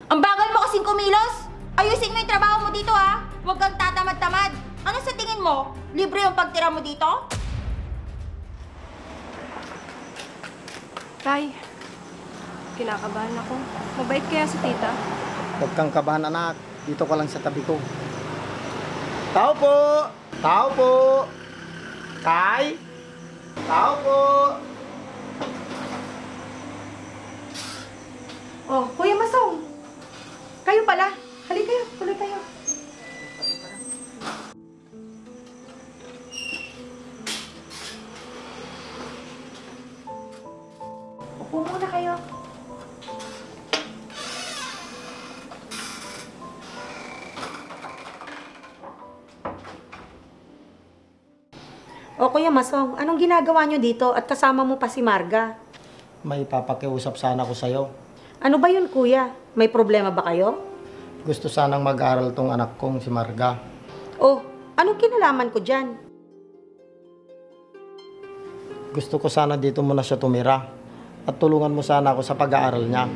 Ang bagal mo kasing kumilos! Ayusin mo yung trabaho mo dito ha! Huwag kang tatamad-tamad! Ano sa tingin mo? Libre yung pagtira mo dito? Tay, kinakabahan ako. Mabait kaya si tita? Huwag kang kabahan, anak. Dito ka lang sa tabi ko. Tao po! Tao po! Tay? Tao po! Oh, Kuya Masong. Kayo pala. Halika kayo, tuloy kayo. Upo muna kayo. O Kuya Masong, anong ginagawa nyo dito at kasama mo pa si Marga? May papakiusap sana ko sa'yo. Ano ba yun, Kuya? May problema ba kayo? Gusto sanang mag-aral tong anak kong si Marga. Oh, anong kinalaman ko dyan? Gusto ko sana dito muna siya tumira. At tulungan mo sana ako sa pag-aaral niya.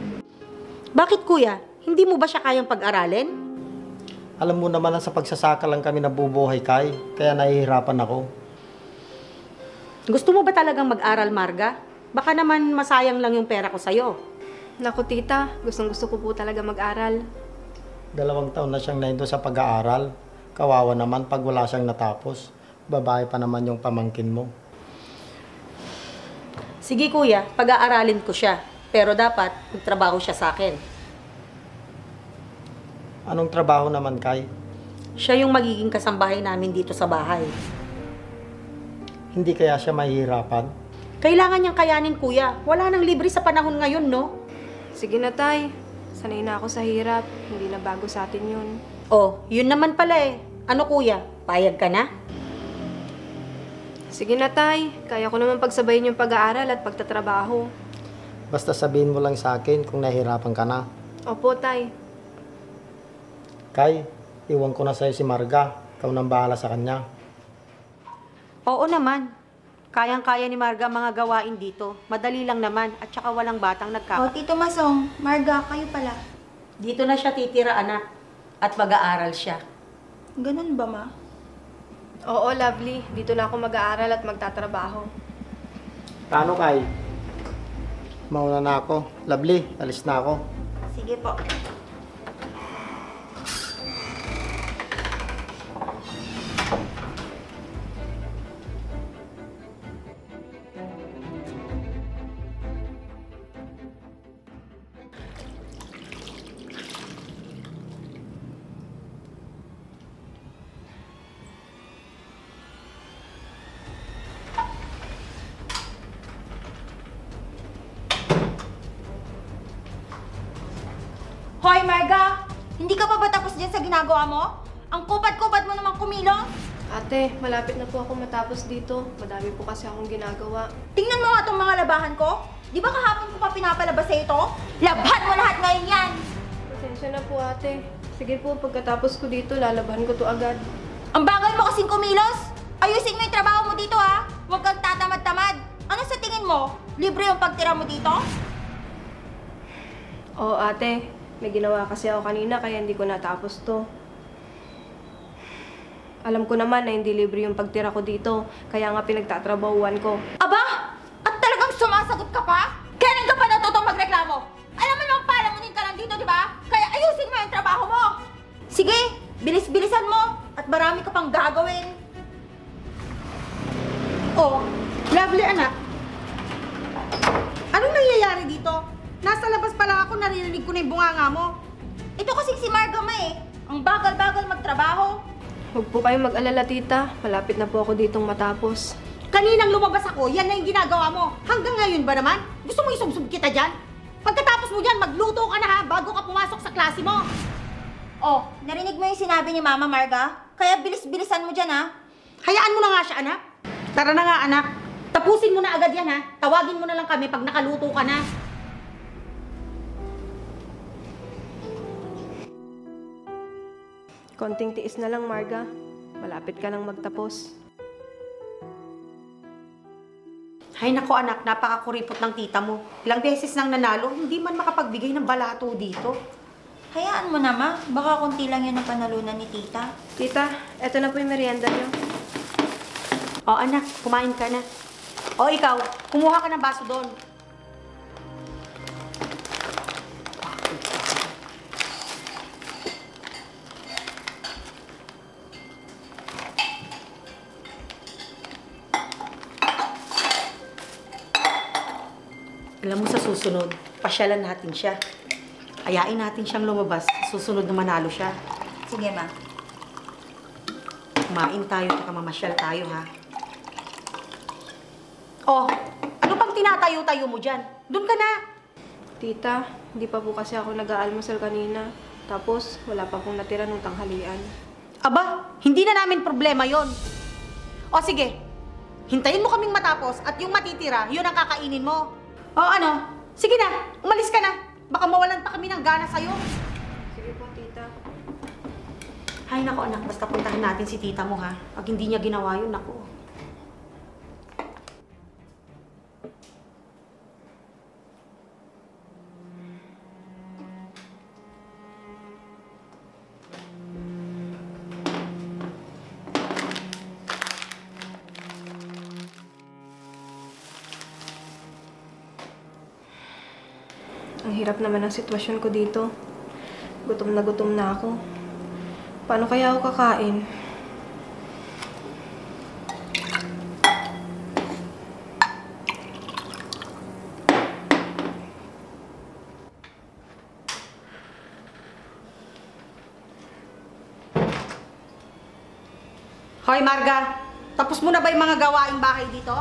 Bakit, Kuya? Hindi mo ba siya kayang pag-aralin? Alam mo naman na sa pagsasaka lang kami nabubuhay, Kay. Kaya nahihirapan ako. Gusto mo ba talagang mag-aral, Marga? Baka naman masayang lang yung pera ko sa'yo. Naku tita, gustong-gusto ko po talaga mag-aral. 2 taon na siyang nahinto sa pag-aaral. Kawawa naman pag wala siyang natapos. Babae pa naman yung pamangkin mo. Sige, Kuya, pag-aaralin ko siya. Pero dapat magtrabaho siya sa akin. Anong trabaho naman, Kay? Siya yung magiging kasambahay namin dito sa bahay. Hindi kaya siya mahihirapan? Kailangan niyang kayanin, Kuya. Wala nang libre sa panahon ngayon, no? Sige na tay, sanay na ako sa hirap. Hindi na bago sa atin yun. Oh, yun naman pala eh. Ano, Kuya? Payag ka na? Sige na tay, kaya ko naman pagsabayin yung pag-aaral at pagtatrabaho. Basta sabihin mo lang sa akin kung nahihirapan ka na. Opo tay. Kay, iwan ko na sa'yo si Marga. Ikaw nang bahala sa kanya. Oo naman. Kayang-kaya ni Marga mga gawain dito. Madali lang naman at saka walang batang Oh, Tito Masong, Marga, kayo pala. Dito na siya titira, anak. At mag-aaral siya. Ganun ba, Ma? Oo, lovely. Dito na ako mag-aaral at magtatrabaho. Paano, Kay? Mauna na ako. Lovely, alis na ako. Sige po. Hoy, Marga! Hindi ka pa ba tapos dyan sa ginagawa mo? Ang kupad-kupad mo namang kumilos? Ate, malapit na po ako matapos dito. Madami po kasi akong ginagawa. Tingnan mo nga itong mga labahan ko. Di ba kahapon ko pa pinapalabas sa ito? Labhan mo lahat ngayon yan! Pasensya na po ate. Sige po, pagkatapos ko dito, lalabahan ko to agad. Ang bagal mo kasing kumilos! Ayusin mo yung trabaho mo dito ha! Huwag kang tatamad-tamad! Ano sa tingin mo? Libre yung pagtira mo dito? Oo ate, may ginawa kasi ako kanina kaya hindi ko natapos to. Alam ko naman na hindi libre yung pagtira ko dito, kaya nga pinagtatrabahuan ko. Aba! At talagang sumasagot ka pa? Kailan ka pa natutong magreklamo? Alam mo naman palamunin ka lang dito, di ba? Kaya ayusin mo yung trabaho mo! Sige, bilis-bilisan mo at marami ka pang gagawin. Oh, lovely, anak. Anong nangyayari dito? Nasa labas pala ako, narinig ko na yung bunganga mo. Ito kasing si Marga Ma eh. Ang bagal-bagal magtrabaho. Huwag po kayong mag-alala tita, malapit na po ako ditong matapos. Kaninang lumabas ako, yan na yung ginagawa mo. Hanggang ngayon ba naman? Gusto mo isubsub kita dyan? Pagkatapos mo dyan, magluto ka na ha, bago ka pumasok sa klase mo. Oh, narinig mo yung sinabi ni Mama Marga? Kaya bilis-bilisan mo dyan ha. Hayaan mo na nga siya, anak. Tara na nga, anak. Tapusin mo na agad yan, ha. Tawagin mo na lang kami pag nakaluto ka na. Konting tiis na lang, Marga. Malapit ka lang magtapos. Hay nako anak, napakakuripot ng tita mo. Ilang beses nang nanalo, hindi man makapagbigay ng balato dito. Hayaan mo na, Ma. Baka konti lang yun ang panalunan ni Tita. Tita, eto na po yung merienda niyo. O anak, kumain ka na. O ikaw, kumuha ka ng baso doon. Alam mo, sa susunod, pasyalan natin siya. Ayain natin siyang lumabas. Susunod na manalo siya. Sige, Ma. Kumain tayo, tsaka mamasyal tayo, ha? Oh, ano pang tinatayo-tayo mo dyan? Doon ka na. Tita, hindi pa po kasi ako nag-aalmusal kanina. Tapos, wala pa pong natira nung tanghalian. Aba, hindi na namin problema yon. O sige, hintayin mo kaming matapos at yung matitira, yun ang kakainin mo. O ano, sige na, umalis ka na. Baka mawalan pa kami ng gana sa'yo. Sige po, tita. Hay nako anak, basta puntahan natin si tita mo ha. Pag hindi niya ginawa yun, nako. Ang hirap naman ang sitwasyon ko dito. Gutom na ako. Paano kaya ako kakain? Hoy Marga, tapos mo na ba yung mga gawaing bahay dito?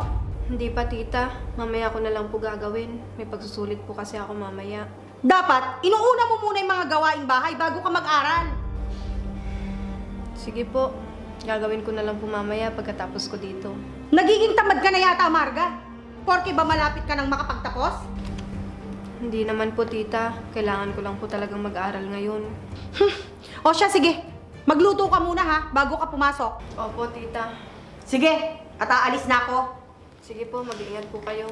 Hindi pa, tita. Mamaya ko na lang po gagawin. May pagsusulit po kasi ako mamaya. Dapat, inuuna mo muna yung mga gawaing bahay bago ka mag-aral. Sige po. Gagawin ko na lang po mamaya pagkatapos ko dito. Nagiging tamad ka na yata, Marga. Porke ba malapit ka nang makapagtapos? Hindi naman po, tita. Kailangan ko lang po talagang mag-aral ngayon. O siya, sige. Magluto ka muna ha, bago ka pumasok. Opo, tita. Sige, at aalis na ako. Sige po, mag-iingat po kayo.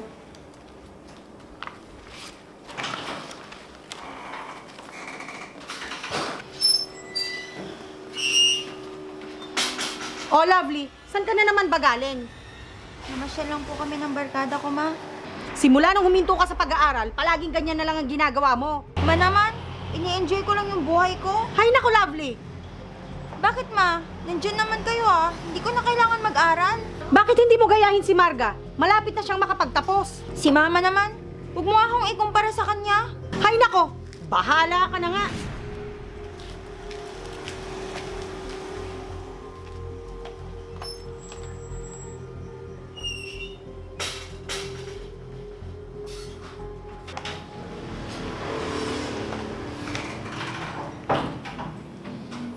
Oh, lovely. Saan ka na naman ba galing? Namasyal lang po kami ng barkada ko, Ma. Simula nung huminto ka sa pag-aaral, palaging ganyan na lang ang ginagawa mo. Ma naman, ini-enjoy ko lang yung buhay ko. Hay nako, lovely. Bakit, Ma? Nandiyan naman kayo, ah. Hindi ko na kailangan mag-aral. Bakit hindi mo gayahin si Marga? Malapit na siyang makapagtapos. Si Mama naman, huwag mo akong ikumpara sa kanya. Hay nako, bahala ka na nga.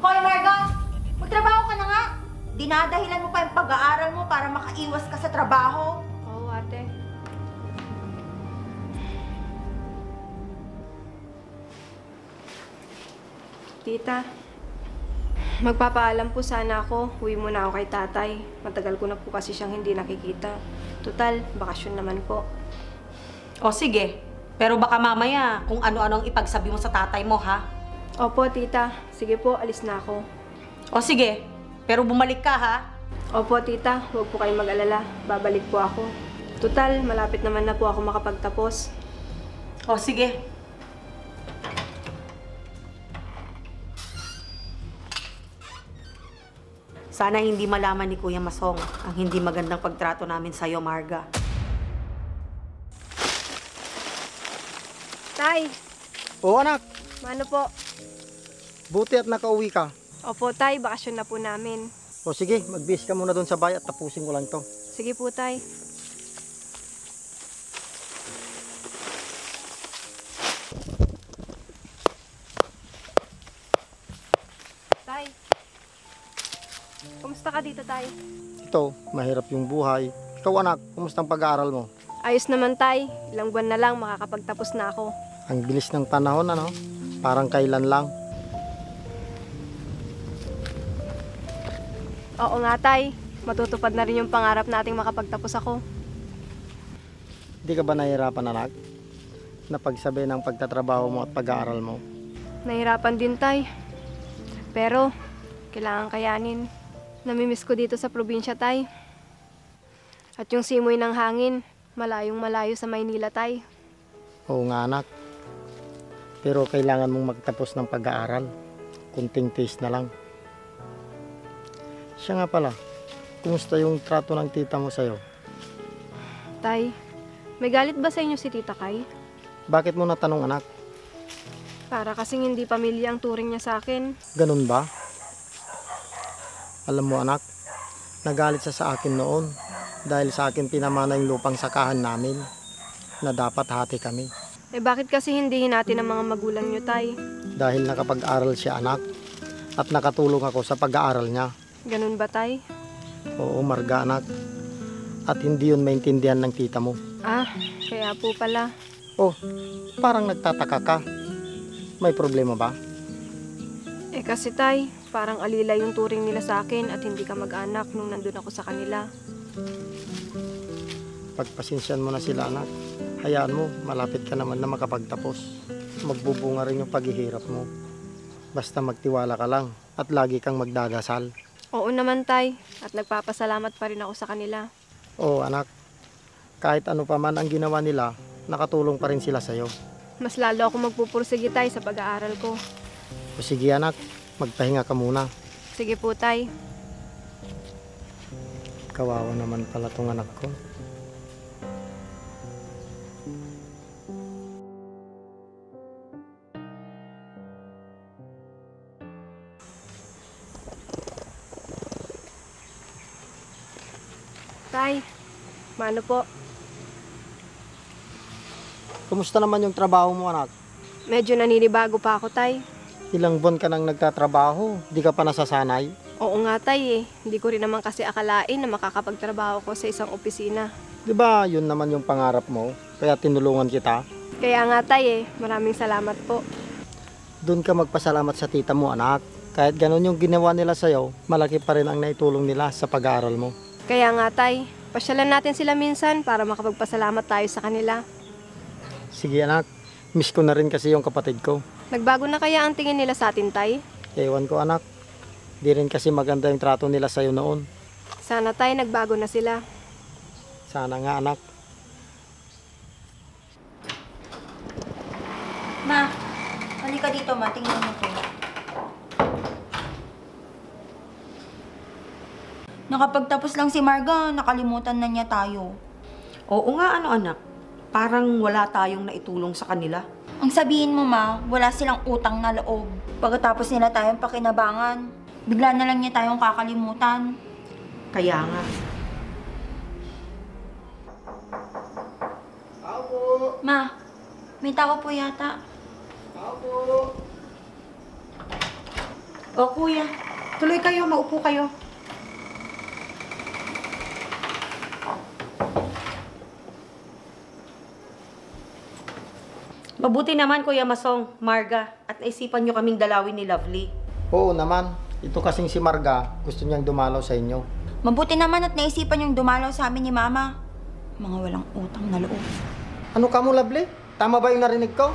Hoy, Marga! Magtrabaho ka na nga! Dinadahilan mo pa yung pag-aaral mo para makaiwas ka sa trabaho. Oo, ate. Tita, magpapaalam po sana ako. Uwi muna ako kay tatay. Matagal ko na po kasi siyang hindi nakikita. Total, bakasyon naman po. O sige, pero baka mamaya kung ano-ano ang ipagsabi mo sa tatay mo, ha? Opo, tita. Sige po, alis na ako. O sige, pero bumalik ka, ha? Opo, tita. Huwag po kayong mag-alala. Babalik po ako. Total, malapit naman na po ako makapagtapos. O sige. Sana hindi malaman ni Kuya Masong ang hindi magandang pagtrato namin sa'yo, Marga. Tay, Oo anak, mano po? buti at nakauwi ka. Opo, tay. Bakasyon na po namin. O sige, mag-bis ka muna doon sa bahay at tapusin ko lang to. Sige po, tay. Tay. Kumusta ka dito, tay? Ito, mahirap yung buhay. Ikaw anak, kumusta ang pag-aaral mo? Ayos naman, tay. Ilang buwan na lang makakapagtapos na ako. Ang bilis ng panahon, ano? Parang kailan lang. Oo nga, tay. Matutupad na rin yung pangarap nating makapagtapos ako. Hindi ka ba nahihirapan anak? Na pagsabi ng pagtatrabaho mo at pag-aaral mo? Nahirapan din, tay. Pero, kailangan kayanin. Namimiss ko dito sa probinsya, tay. At yung simoy ng hangin, malayong malayo sa Maynila, tay. Oo nga anak. Pero kailangan mong magtapos ng pag-aaral. Kunting taste na lang. Siya nga pala, kumusta yung trato ng tita mo sa'yo? Tay, may galit ba sa inyo si Tita Kay? Bakit mo natanong anak? Para kasing hindi pamilya ang turing niya sa akin. Ganun ba? Alam mo anak, nagalit siya sa akin noon dahil sa akin pinamana yung lupang sakahan namin na dapat hati kami. Eh bakit kasi hindi hinati ng mga magulang niyo, tay? Dahil nakapag-aral siya anak at nakatulong ako sa pag-aaral niya. Ganun ba, tay? Oo Marga anak. At hindi yun maintindihan ng tita mo. Ah, kaya po pala. Oh, parang nagtataka ka. May problema ba? Eh kasi, tay, parang alila yung turing nila sa akin at hindi ka mag-anak nung nandun ako sa kanila. Pagpasensyan mo na sila anak. Hayaan mo, malapit ka naman na makapagtapos. Magbubunga rin yung paghihirap mo. Basta magtiwala ka lang at lagi kang magdadasal. Oo naman, tay, at nagpapasalamat pa rin ako sa kanila. Oo anak, kahit ano pa man ang ginawa nila, nakatulong pa rin sila sa'yo. Mas lalo ako magpupursige, tay, sa pag-aaral ko. O sige anak, magpahinga ka muna. Sige po, tay. Kawawa naman pala tong anak ko. Tay, mano po? Kumusta naman yung trabaho mo anak? Medyo naninibago pa ako, tay. Ilang buwan ka nang nagtatrabaho, di ka pa nasasanay? Oo nga, tay, eh. Hindi ko rin naman kasi akalain na makakapagtrabaho ko sa isang opisina. Di ba yun naman yung pangarap mo? Kaya tinulungan kita? Kaya nga, tay, eh. Maraming salamat po. Doon ka magpasalamat sa tita mo anak. Kahit ganun yung ginawa nila sa'yo, malaki pa rin ang naitulong nila sa pag-aaral mo. Kaya nga, tay, pasyalan natin sila minsan para makapagpasalamat tayo sa kanila. Sige anak, miss ko na rin kasi yung kapatid ko. Nagbago na kaya ang tingin nila sa atin, tay? Ewan ko anak, di rin kasi maganda yung trato nila sa'yo noon. Sana, tay, nagbago na sila. Sana nga anak. Ma, halika dito ma, tingnan mo to. Nakapagtapos lang si Marga, nakalimutan na niya tayo. Oo nga, ano anak, parang wala tayong naitulong sa kanila. Ang sabihin mo ma, wala silang utang na loob. Pagkatapos nila tayong pakinabangan, bigla na lang niya tayong kakalimutan. Kaya nga. Tao po! Ma, may tao po yata. Tao po! O kuya, tuloy kayo, maupo kayo. Mabuti naman, Kuya Masong, Marga, at naisipan nyo kaming dalawin ni Lovely. Oo naman, ito kasing si Marga, gusto niyang dumalaw sa inyo. Mabuti naman at naisipan yung dumalaw sa amin ni Mama. Mga walang utang na loob. Ano ka mo, Lovely? Tama ba yung narinig ko?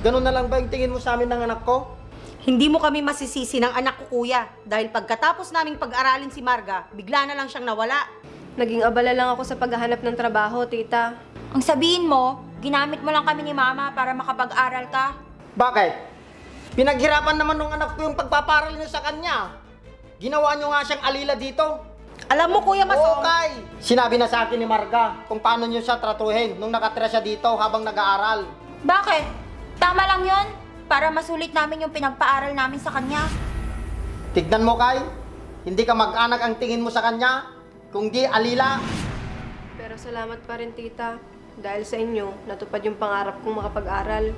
Ganun na lang ba yung tingin mo sa amin ng anak ko? Hindi mo kami masisisi ng anak ko, Kuya, dahil pagkatapos naming pag-aralin si Marga, bigla na lang siyang nawala. Naging abala lang ako sa paghahanap ng trabaho, tita. Ang sabihin mo, ginamit mo lang kami ni Mama para makapag-aral ka. Bakit? Pinaghirapan naman ng anak ko yung pagpaparal niyo sa kanya. Ginawa niyo nga siyang alila dito. Alam mo, Kuya Masong, Okay! Sinabi na sa akin ni Marga kung paano niyo siya tratuhin nung nakatira siya dito habang nag-aaral. Bakit? Tama lang yon para masulit namin yung pinagpaaral namin sa kanya. Tignan mo, Kay. Hindi ka mag-anak ang tingin mo sa kanya, kung di alila. Pero salamat pa rin, tita. Dahil sa inyo, natupad yung pangarap kong makapag-aral.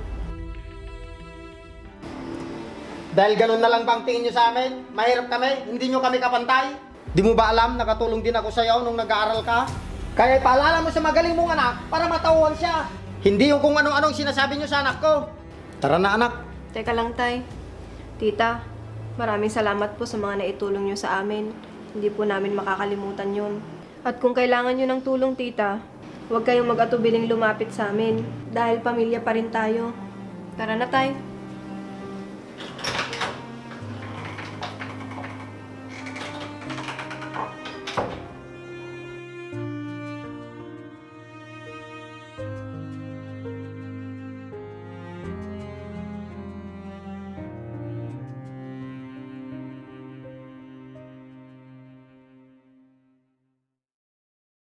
Dahil ganun na lang bang tingin niyo sa amin? Mahirap kami, hindi niyo kami kapantay. Di mo ba alam, nakatulong din ako sa iyo nung nag-aaral ka? Kaya ipaalala mo sa magaling mong anak para matauhan siya. Hindi yung kung ano-anong sinasabi niyo sa anak ko. Tara na anak. Teka lang, tay. Tita, maraming salamat po sa mga naitulong nyo sa amin. Hindi po namin makakalimutan yun. At kung kailangan nyo ng tulong, tita, huwag kayong mag-atubiling lumapit sa amin dahil pamilya pa rin tayo. Tara na, tay.